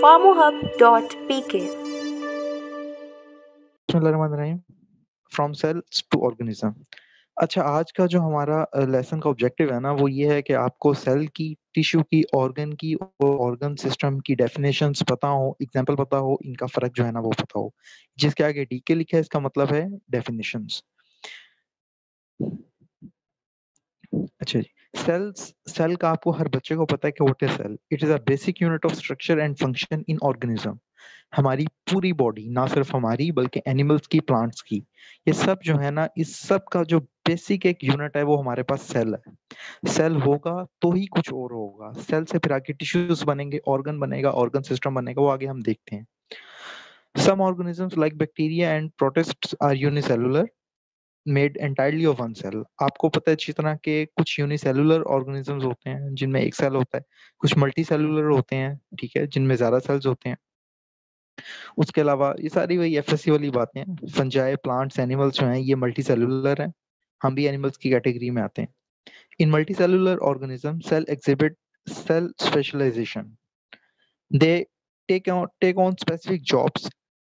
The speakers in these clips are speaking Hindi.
farmohub.pk। From cells to organism. अच्छा, आज का जो हमारा लेसन का ऑब्जेक्टिव है ना, वो ये है कि आपको सेल की, टिश्यू की, ऑर्गन की और ऑर्गन सिस्टम की डेफिनेशंस पता हो, एग्जांपल पता हो, इनका फर्क जो है ना वो पता हो। जिसके आगे डीके लिखा है इसका मतलब है डेफिनेशंस। अच्छा जी, सेल का आपको हर बच्चे को पता है कि what is cell. It is a basic unit of structure and function in organism. हमारी पूरी बॉडी, ना सिर्फ हमारी बल्कि एनिमल्स की, प्लांट्स की, ये सब जो है ना, इस सब का जो बेसिक एक यूनिट है वो हमारे पास सेल है। सेल होगा तो ही कुछ और होगा। सेल से फिर आगे टिश्यूज बनेंगे, ऑर्गन बनेगा, ऑर्गन सिस्टम बनेगा, वो आगे हम देखते हैं। Some organisms like bacteria and protists are unicellular, made entirely of one cell. आपको पता है अच्छी तरह के कुछ यूनिसेलुलर ऑर्गेनिजम्स होते हैं जिनमें एक सेल होता है, कुछ मल्टी सेलुलर होते हैं, ठीक है, जिनमें ज्यादा सेल्स होते हैं। उसके अलावा ये सारी वही एफएससी वाली बातें हैं। फंजाई, प्लांट्स, एनिमल्स जो हैं ये मल्टी सेलुलर हैं। हम भी एनिमल्स की कैटेगरी में आते हैं। In multicellular organism cell exhibit cell specialization. They take on specific jobs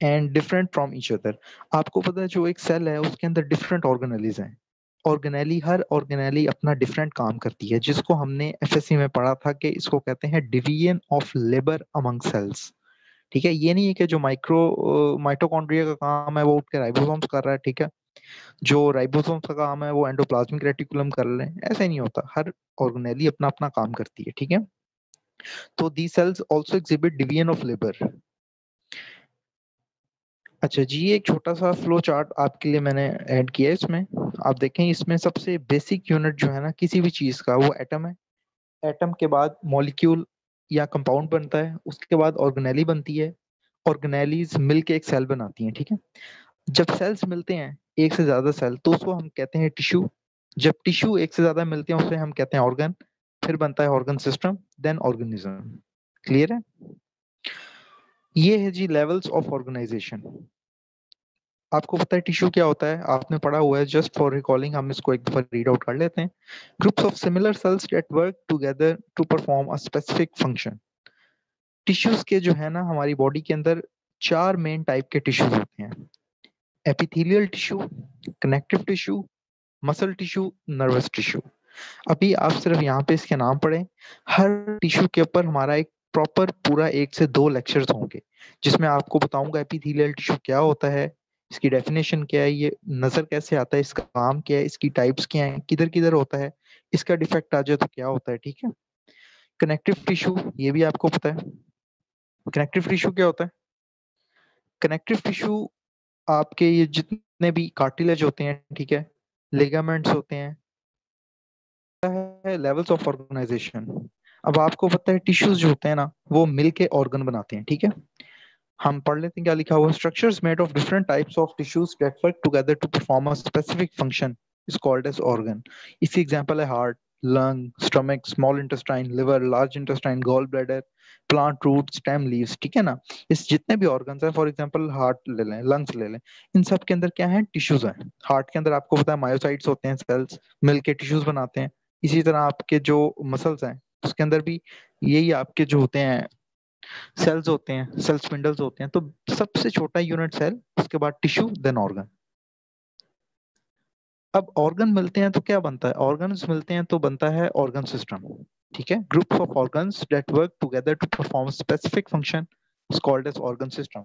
and different from each other. आपको पता है जो एक सेल है उसके अंदर डिफरेंट ऑर्गेनेलीज हैं। ऑर्गेनेली, हर ऑर्गेनेली अपना डिफरेंट काम करती है, जिसको हमने एफएससी में पढ़ा था कि इसको कहते हैं division of labour among cells. ठीक है, ये नहीं है कि जो माइटोकॉन्ड्रिया का काम है वो उठ के राइबोसोम्स कर रहा है, ठीक है, जो राइबोसोम्स का काम है वो एंडोप्लाज्मिक रेटिकुलम कर रहे हैं, ऐसे नहीं होता। हर ऑर्गेनेली अपना अपना काम करती है, ठीक है। तो the cells also exhibit division of labour. अच्छा जी, ये एक छोटा सा फ्लो चार्ट आपके लिए मैंने ऐड किया है। इसमें आप देखें, इसमें सबसे बेसिक यूनिट जो है ना किसी भी चीज का, वो एटम है। एटम के बाद मॉलिक्यूल या कंपाउंड बनता है, उसके बाद ऑर्गेनेली बनती है। ऑर्गेनेलीज मिलके एक सेल बनाती हैं, ठीक है। जब सेल्स मिलते हैं, एक से ज्यादा सेल, तो उसको हम कहते हैं टिश्यू। जब टिश्यू एक से ज्यादा मिलते हैं उसे हम कहते हैं ऑर्गन। फिर बनता है organ system, then organism. Clear है? ये है जी लेवल्स ऑफ ऑर्गेनाइजेशन। आपको पता है टिश्यू क्या होता है, आपने पढ़ा हुआ है। जस्ट फॉर रिकॉलिंग हम इसको एक दफा रीड आउट कर लेते हैं। Groups of similar cells that work together to perform a specific function. Tissues के जो है ना हमारी बॉडी के अंदर चार मेन टाइप के टिश्यूज होते हैं। Epithelial tissue, connective tissue, muscle tissue, nervous tissue. अभी आप सिर्फ यहाँ पे इसके नाम पढ़ें। हर टिश्यू के ऊपर हमारा एक प्रॉपर पूरा 1 से 2 लेक्चर्स होंगे, जिसमें आपको बताऊंगा एपिथेलियल टिश्यू क्या होता है, इसकी डेफिनेशन क्या है, ये नजर कैसे आता है, इसका काम क्या है, इसकी टाइप्स क्या है, किधर किधर होता है, इसका डिफेक्ट आ जाए तो क्या होता है, ठीक है। कनेक्टिव टिश्यू, ये भी आपको पता है। कनेक्टिव टिश्यू क्या होता है? कनेक्टिव टिश्यू आपके ये जितने भी कार्टिलेज होते हैं, ठीक है, लिगामेंट्स होते हैं, है लेवल्स ऑफ ऑर्गेनाइजेशन। अब आपको पता है टिश्यूज जो होते हैं ना वो मिलके ऑर्गन बनाते हैं, ठीक है। हम पढ़ लेते हैं क्या लिखा हुआ। Structures made of different types of tissues that work together to perform a specific function is called as organ. इसकी एग्जांपल है heart, lung, stomach, small intestine, liver, large intestine, gall bladder, plant root, stem, leaves, ठीक है ना। इस जितने भी ऑर्गन्स हैं, फॉर एग्जांपल हार्ट ले लें, लंग्स ले लें, इन सब के अंदर क्या है, टिश्यूज हैं। हार्ट के अंदर आपको पता है मायोसाइट्स होते हैं, सेल्स मिलके टिश्यूज बनाते हैं। इसी तरह आपके जो मसल्स हैं उसके अंदर भी यही आपके जो होते हैं सेल्स होते हैं, सेल स्पिंडल्स होते हैं। तो सबसे छोटा यूनिट सेल, उसके बाद टिश्यू, देन ऑर्गन। अब ऑर्गन मिलते हैं तो क्या बनता है, ऑर्गन्स मिलते हैं तो बनता है ऑर्गन सिस्टम, ठीक है। Group of organs that work together to perform specific function is called as organ system.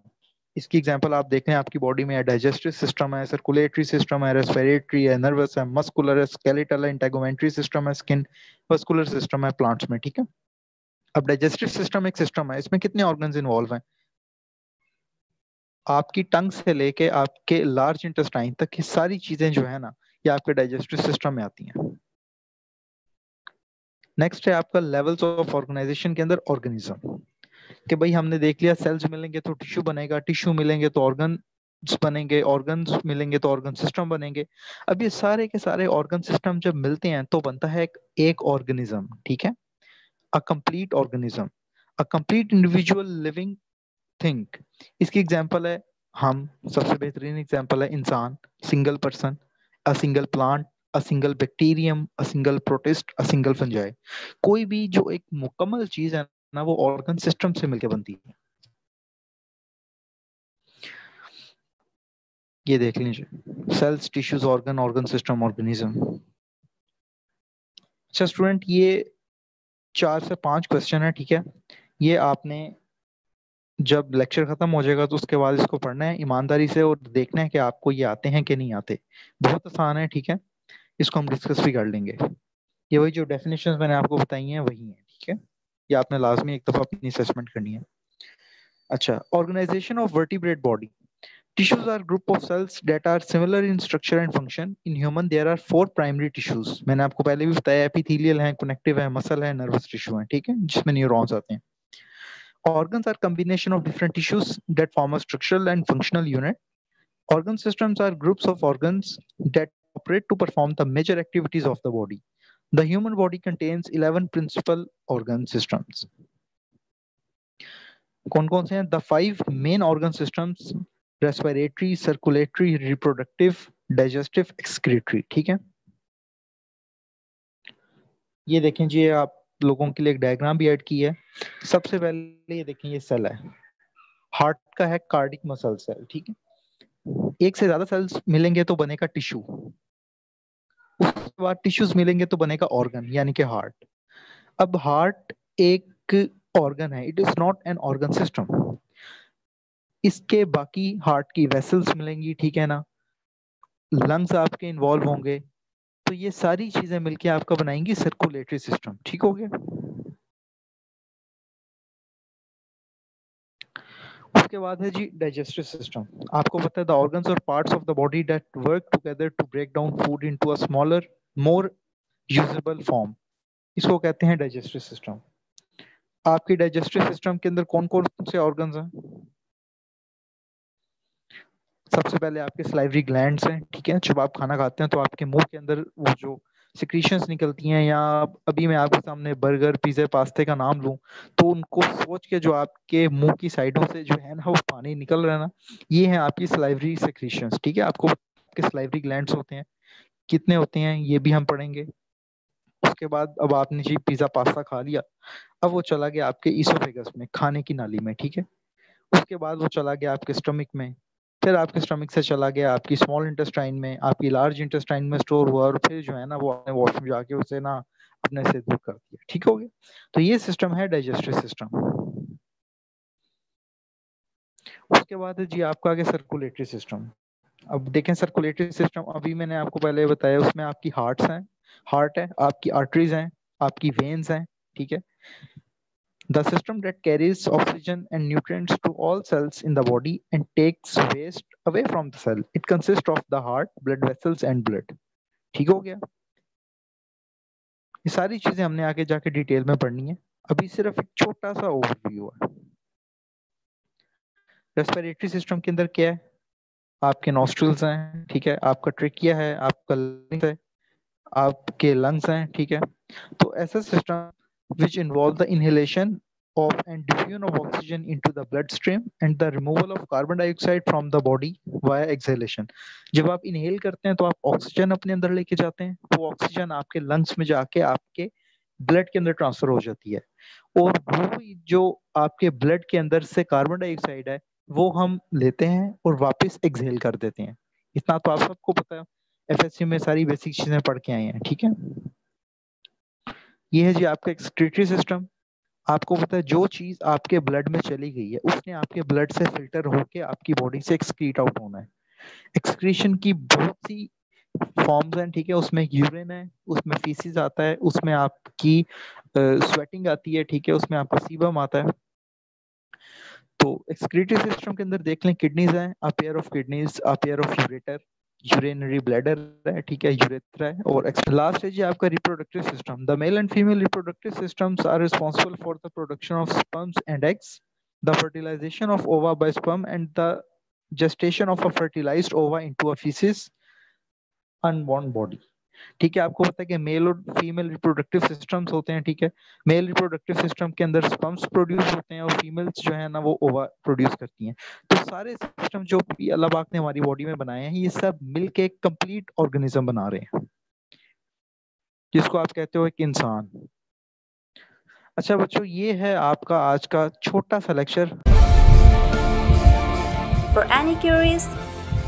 इसकी एग्जांपल आप देखें, आपकी बॉडी में है डाइजेस्टिव सिस्टम है, सर्कुलेटरी सिस्टम है, रेस्पिरेटरी है, नर्वस है, मस्कुलर है, स्केलेटल है, इंटेगुमेंट्री सिस्टम है, स्किन वस्कुलर सिस्टम है प्लांट्स में, ठीक है। अब डाइजेस्टिव सिस्टम एक सिस्टम है, इसमें कितने ऑर्गन्स इन्वॉल्व हैं? आपकी टंग से लेके आपके लार्ज इंटेस्टाइन तक की सारी चीजें जो है ना ये आपके डाइजेस्टिव सिस्टम में आती हैं। नेक्स्ट है आपका लेवल्स ऑफ ऑर्गेनाइजेशन के अंदर ऑर्गेनिज्म। कि भाई हमने देख लिया सेल्स मिलेंगे तो टिश्यू बनेगा, टिश्यू मिलेंगे तो ऑर्गन बनेंगे, ऑर्गन्स मिलेंगे तो ऑर्गन सिस्टम बनेंगे। अब ये सारे के सारे ऑर्गन सिस्टम जब मिलते हैं तो बनता है एक ऑर्गेनिज्म, ठीक है। A complete organism, a complete individual living think. इसकी एग्जांपल है हम, सबसे बेहतरीन एग्जांपल है इंसान, single person, a single plant, a single bacterium, a single protist, a single fungi. कोई भी जो एक मुकम्मल चीज है ना वो ऑर्गन सिस्टम से मिलकर बनती है। ये देख लीजिए, cells, tissues, organ, organ system, organism. अच्छा स्टूडेंट, ये 4 से 5 क्वेश्चन है, ठीक है। ये आपने जब लेक्चर खत्म हो जाएगा तो उसके बाद इसको पढ़ना है ईमानदारी से और देखना है कि आपको ये आते हैं कि नहीं आते। बहुत आसान है, ठीक है। इसको हम डिस्कस भी कर लेंगे। ये वही जो डेफिनेशंस मैंने आपको बताई हैं वही हैं, ठीक है। ये आपने लाजमी एक दफा अपनी असेसमेंट करनी है। अच्छा, organization of vertebrate body. Tissues are group of cells that are similar in structure and function. In human, there are 4 primary tissues. मैंने आपको पहले भी बताया, एपिथेलियल है, कनेक्टिव है, मसल है, नर्वस टिश्यू है, ठीक है, जिसमें न्यूरॉन्स आते हैं। Organs are combination of different tissues that form a structural and functional unit. Organ systems are groups of organs that operate to perform the major activities of the body. The human body contains 11 principal organ systems. कौन कौन से हैं? The 5 main organ systems: respiratory, circulatory, reproductive, digestive, excretory, ठीक है। ये देखें जी, आप लोगों के लिए एक डायग्राम भी ऐड की है। सबसे पहले ये देखें, ये सेल है, हार्ट का है, कार्डिक मसल सेल, ठीक है। एक से ज्यादा सेल्स मिलेंगे तो बनेगा टिश्यू, उसके बाद टिश्यूज मिलेंगे तो बनेगा ऑर्गन, यानी कि हार्ट। अब हार्ट एक ऑर्गन है, it is not an organ system. इसके बाकी हार्ट की वेसल्स मिलेंगी, ठीक है ना, लंग्स आपके इन्वॉल्व होंगे, तो ये सारी चीजें मिलके आपका बनाएंगी सर्कुलेटरी सिस्टम, ठीक हो गया। उसके बाद है जी डाइजेस्टिव सिस्टम। आपको पता है द ऑर्गन्स और parts of the body that work together to break down food into a smaller more usable form, इसको कहते हैं डाइजेस्टिव सिस्टम। आपकी डाइजेस्टिव सिस्टम के अंदर कौन कौन से ऑर्गन्स हैं? सबसे पहले आपके सलाइवरी ग्लैंड्स हैं, ठीक है। जब आप खाना खाते हैं तो आपके मुंह के अंदर वो जो सिक्रीशंस निकलती हैं, या अभी मैं आपके सामने बर्गर, पिज्जा, पास्ते का नाम लूं तो उनको सोच के जो आपके मुंह की साइडों से जो है ना वो पानी निकल रहा है ना, ये है आपकी सलाइवरी सिक्रीशंस, ठीक है। आपको आपके सलाइवरी ग्लैंड्स होते हैं, कितने होते हैं ये भी हम पढ़ेंगे। उसके बाद अब आपने जी पिज्जा पास्ता खा लिया, अब वो चला गया आपके ईसोफेगस में, खाने की नाली में, ठीक है। उसके बाद वो चला गया आपके स्टमक में, फिर आपके स्टमक से चला गया आपकी स्मॉल इंटेस्टाइन में, आपकी लार्ज इंटेस्टाइन में स्टोर हुआ, और फिर जो है ना वो आपने वॉशरूम जाके उसे ना अपने से दूर कर दिया, ठीक हो गया। तो ये सिस्टम है डाइजेस्टिव सिस्टम। उसके बाद है जी आपका आगे सर्कुलेटरी सिस्टम। अब देखें सर्कुलेटरी सिस्टम, अभी मैंने आपको पहले बताया, उसमें आपकी हार्ट्स हैं, हार्ट है, आपकी आर्टरीज हैं, आपकी वेन्स हैं, ठीक है। The system that carries oxygen and nutrients to all cells in the body and takes waste away from the cell. It consists of the heart, blood vessels and blood. ठीक हो गया। ये सारी चीजें हमने आगे जाके डिटेल में पढ़नी है, अभी सिर्फ एक छोटा सा ओवरव्यू है। रेस्पिरेटरी सिस्टम के अंदर क्या है? आपके नॉस्ट्रल्स हैं, ठीक है, आपका ट्रेकिया है, आपका लंग्स है, आपके लंग्स हैं, ठीक है। तो ऐसा system which involve the inhalation of and diffusion of oxygen into the bloodstream and the removal of carbon dioxide from the body via exhalation. जब आप इनहेल करते हैं तो आप ऑक्सीजन अपने अंदर लेके जाते हैं, वो ऑक्सीजन आपके लंग्स में जाके आपके ब्लड के अंदर ट्रांसफर हो जाती है, और वो जो आपके ब्लड के अंदर से कार्बन डाइऑक्साइड है वो हम लेते हैं और वापस एक्सहेल कर देते हैं। इतना तो आप सबको पता है, एफएससी में सारी बेसिक चीजें पढ़ के आए हैं, ठीक है। ये है जी आपका एक्सक्रीटरी सिस्टम। आपको पता है जो चीज आपके ब्लड में चली गई है उसने आपके ब्लड से फिल्टर होके आपकी बॉडी से एक्सक्रीट आउट होना है। एक्सक्रीशन की बहुत सी फॉर्म्स हैं, ठीक है। उसमें यूरिन है, उसमें फीसिस आता है, उसमें आपकी स्वेटिंग आती है, ठीक है, उसमें आपका सीबम आता है। तो एक्सक्रीटरी सिस्टम के अंदर देख लें, किडनीज हैं, a pair of kidneys, a pair of ureter, urinary bladder है, ठीक है, यूरेथ्रा है, और लास्ट है जी आपका reproductive system. The male and female reproductive systems are responsible for the production of sperms and eggs, the fertilization of ova by sperm and the gestation of a fertilized ova into a feces unborn body, ठीक है। आपको पता है कि मेल और फीमेल रिप्रोडक्टिव सिस्टम्स होते हैं, ठीक है। मेल रिप्रोडक्टिव सिस्टम के अंदर स्पर्म्स प्रोड्यूस होते हैं और फीमेल्स जो है ना वो ओवा प्रोड्यूस करती हैं। तो सारे सिस्टम जो भी अल्लाह पाक ने हमारी बॉडी में बनाए हैं ये सब मिलके एक कंप्लीट ऑर्गेनिज्म बना रहे हैं, जिसको आप कहते हो एक इंसान। अच्छा बच्चों, ये है आपका आज का छोटा सा lecture. For any queries,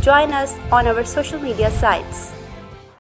join us on our social media sites.